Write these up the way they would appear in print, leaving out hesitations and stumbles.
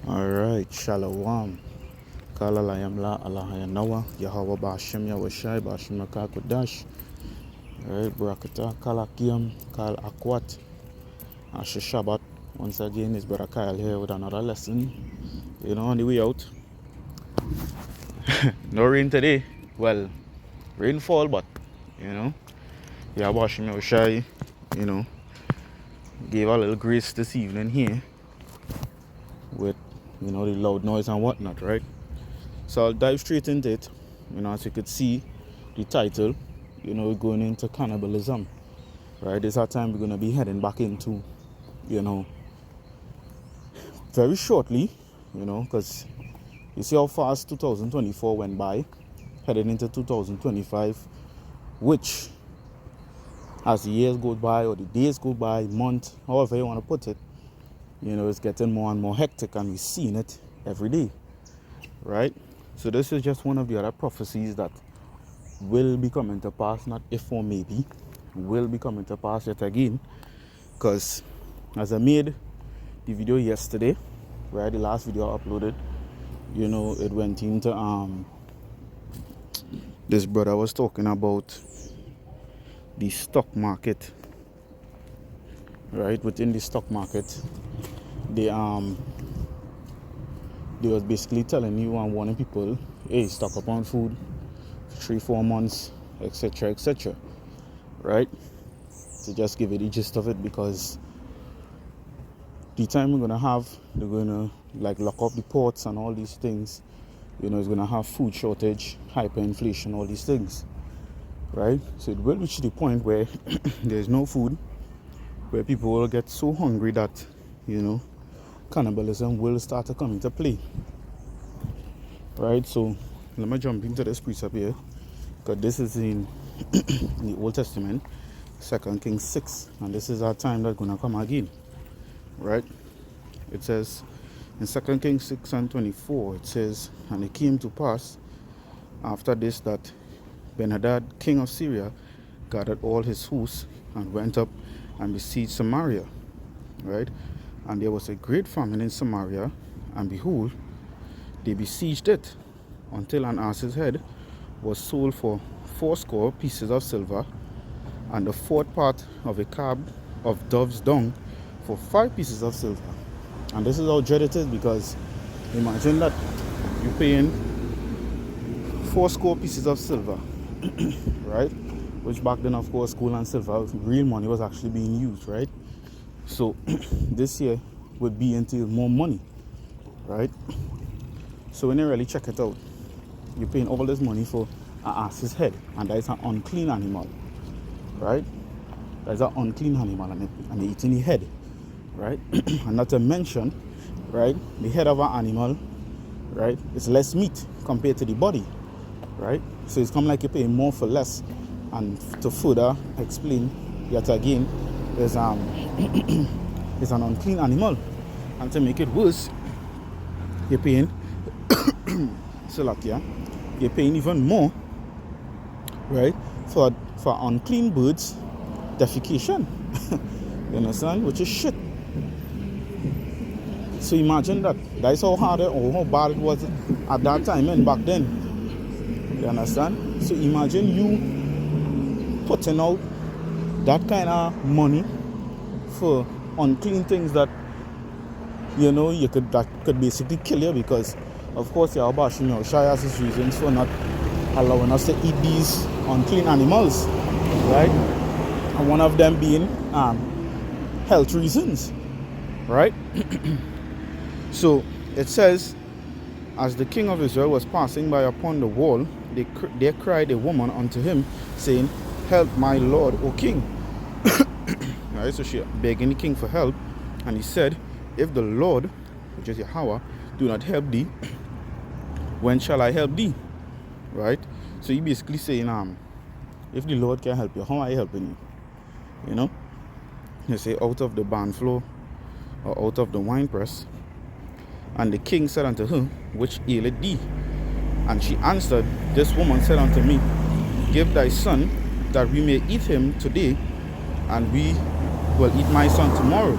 Alright, Shalom. Kala layam la alahaya nawa, Yahweh Bashem Yahweh Bashem Makakodash. Alright, Barakata, Kala Kiyam, Kal Akwat, Asher Shabbat. Once again, it's Brother Kyle here with another lesson. On the way out. No rain today. Well, rainfall, but, Yahweh Bashem Yahweh gave a little grace this evening here with, the loud noise and whatnot, right? So I'll dive straight into it. As you could see, the title, we're going into cannibalism, right? This is our time we're going to be heading back into, very shortly, because you see how fast 2024 went by, heading into 2025, which, as the years go by or the days go by, month, however you want to put it, it's getting more and more hectic, and we're seeing it every day, right? So this is just one of the other prophecies that will be coming to pass, not if or maybe, will be coming to pass yet again. Because as I made the video yesterday, right, the last video I uploaded, it went into this brother was talking about the stock market, right? Within the stock market, they was basically telling you and warning people, hey, stock up on food for 3-4 months, etc., right? To just give you the gist of it, because the time we're gonna have, they're gonna lock up the ports and all these things. It's gonna have food shortage, hyperinflation, all these things, right? So it will reach the point where there's no food, where people will get so hungry that cannibalism will start to come into play, right? So let me jump into this precept here, because this is in the Old Testament, 2 Kings 6, and this is our time that's gonna come again, right? It says in 2 Kings 6 and 24, it says, and it came to pass after this that Ben-Hadad, king of Syria, gathered all his hosts and went up and besieged Samaria, right? And there was a great famine in Samaria, and behold, they besieged it until an ass's head was sold for 80 pieces of silver, and the fourth part of a cab of dove's dung for 5 pieces of silver. And this is how dread it is, because imagine that you're paying 80 pieces of silver, right? Which back then, of course, gold and silver, real money, was actually being used, right? So this year would be until more money, right? So when you really check it out, you're paying all this money for an ass's head, and that is an unclean animal, right? That is an unclean animal, and they're eating the head, right? And not to mention, right, the head of an animal, right, is less meat compared to the body, right? So it's come like you're paying more for less. And to further explain yet again, is it's an unclean animal, and to make it worse, you're paying you're paying even more, right, for unclean birds defecation. You understand? Which is shit. So imagine that. That's how hard or how bad it was at that time and back then. You understand? So imagine you putting out that kind of money for unclean things that that could basically kill you, because of course Yahweh Shai has his reasons for not allowing us to eat these unclean animals, right? And one of them being health reasons, right? So it says, as the king of Israel was passing by upon the wall, there cried a woman unto him, saying, help my lord, O king. Right, so she begging the king for help, and he said, if the Lord, which is Yahweh, do not help thee, when shall I help thee? Right? So he basically saying, if the Lord can help you, how are you helping you? You say, out of the barn floor, or out of the winepress. And the king said unto her, which aileth thee? And she answered, this woman said unto me, give thy son, that we may eat him today, and we will eat my son tomorrow.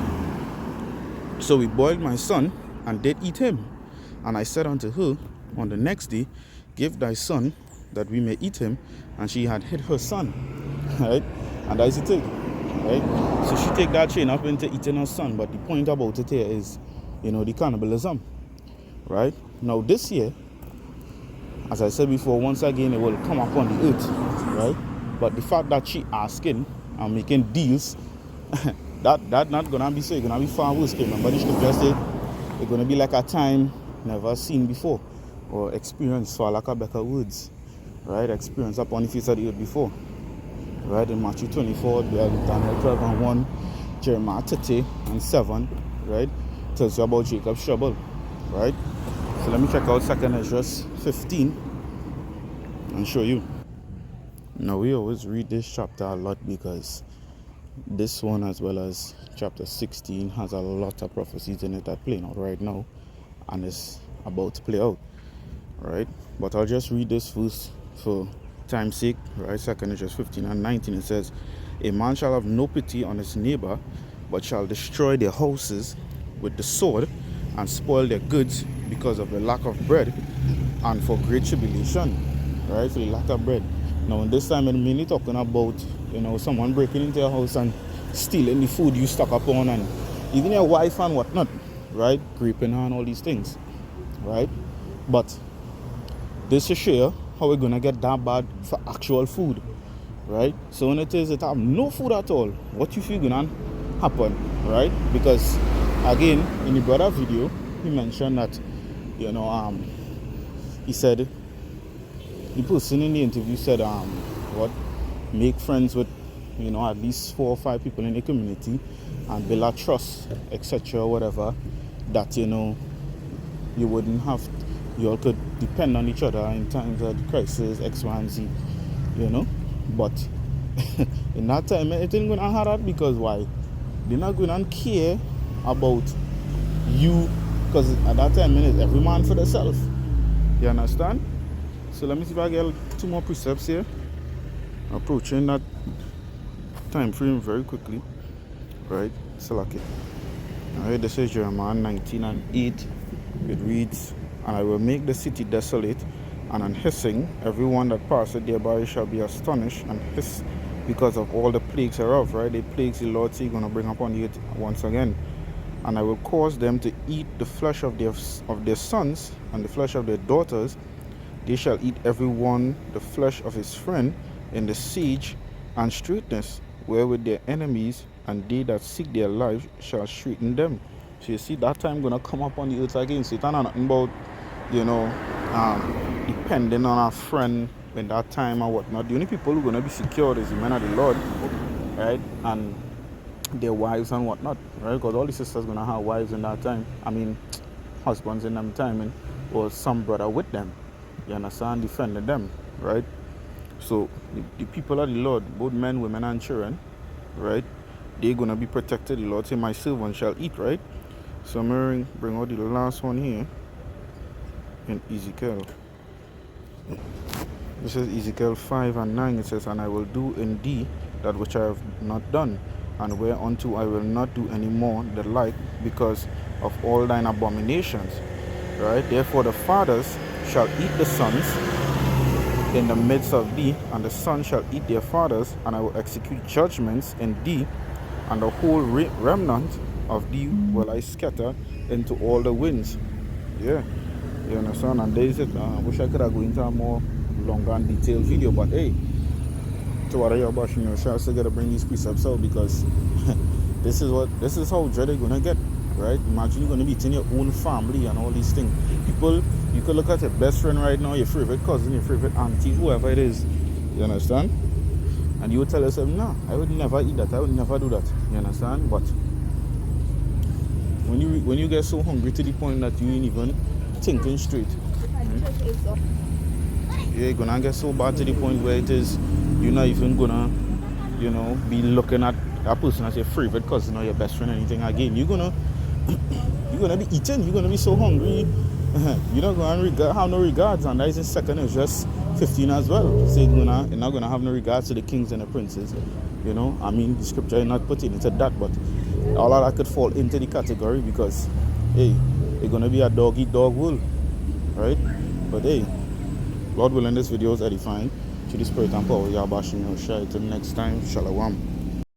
So we boiled my son, and did eat him. And I said unto her on the next day, give thy son, that we may eat him. And she had hid her son. Right? And that's the thing. Right? So she take that chain up into eating her son. But the point about it here is, the cannibalism. Right? Now this year, as I said before, once again it will come upon the earth. Right? But the fact that she asking and making deals, that not gonna be so. It's gonna be far worse. Remember the scripture say it's gonna be like a time never seen before, or experienced, for lack of better words. Right? Experience upon the face of the earth before. Right? In Matthew 24, Daniel 12 and 1, Jeremiah 30 and 7, right? Tells you about Jacob's trouble. Right? So let me check out 2nd Ezra 15 and show you. Now we always read this chapter a lot because this one, as well as chapter 16, has a lot of prophecies in it that playing out right now and is about to play out. Right? But I'll just read this verse for time's sake. Right? 2nd Ezra 15 and 19, it says, a man shall have no pity on his neighbor, but shall destroy their houses with the sword and spoil their goods because of the lack of bread and for great tribulation. Right? For the lack of bread. Now in this time I'm mainly talking about, someone breaking into your house and stealing the food you stock up on, and even your wife and whatnot, right? Raping her and all these things, right? But this is show how we're gonna get that bad for actual food, right? So when it have no food at all, what you feel gonna happen, right? Because again, in the brother video, he mentioned that, he said, the person in the interview said, make friends with, at least 4 or 5 people in the community and build a trust, etc., whatever, that, you wouldn't have, you all could depend on each other in times of crisis, X, Y, and Z, But in that time, it ain't going to have that, because why? They're not going to care about you, because at that time, it's every man for themselves. You understand? So let me see if I get 2 more precepts here. Approaching that time frame very quickly. Right? Select it. Alright, this is Jeremiah 19 and 8. It reads, and I will make the city desolate and unhissing. Everyone that passeth thereby shall be astonished and hiss because of all the plagues thereof. Right? The plagues the Lord is going to bring upon the earth once again. And I will cause them to eat the flesh of their sons and the flesh of their daughters. They shall eat every one the flesh of his friend in the siege and straitness, wherewith their enemies and they that seek their life shall straiten them. So you see, that time gonna come up on the earth again. So it's not nothing about, depending on our friend in that time or whatnot. The only people who are gonna be secured is the men of the Lord, right? And their wives and whatnot, right? Because all the sisters gonna have wives in that time. Husbands in them time, or some brother with them. You understand? Defending them, right? So the people of the Lord, both men, women, and children, right? They're gonna be protected. The Lord say, my servant shall eat, right? So I'm going to bring out the last one here in Ezekiel. This is Ezekiel 5 and 9. It says, and I will do in thee that which I have not done, and whereunto I will not do any more the like, because of all thine abominations. Right? Therefore the fathers shall eat the sons in the midst of thee, and the sons shall eat their fathers, and I will execute judgments in thee, and the whole remnant of thee will I scatter into all the winds. Yeah, you understand? And there is it. I wish I could have go into a more longer and detailed video, but hey, to what you're bashing yourself, so gotta bring these precepts out, because this is how dread they're gonna get. Right? Imagine you're going to be eating your own family and all these things. People, you could look at your best friend right now, your favorite cousin, your favorite auntie, whoever it is. You understand? And you would tell yourself, no, I would never eat that. I would never do that. You understand? But when you get so hungry to the point that you ain't even thinking straight, you're going to get so bad to the point where it is, you're not even going to, be looking at that person as your favorite cousin or your best friend or anything again. You're gonna be eating. You're gonna be so hungry. You're not gonna have no regards, and that is in 2nd Ezra 15 as well. So you're not gonna have no regards to the kings and the princes. The scripture is not putting it to that, but all of that could fall into the category, because hey, It's gonna be a dog eat dog world, right? But hey, Lord willing, this video is edifying. To the spirit and power, Yahweh Shai. Till next time, Shalom.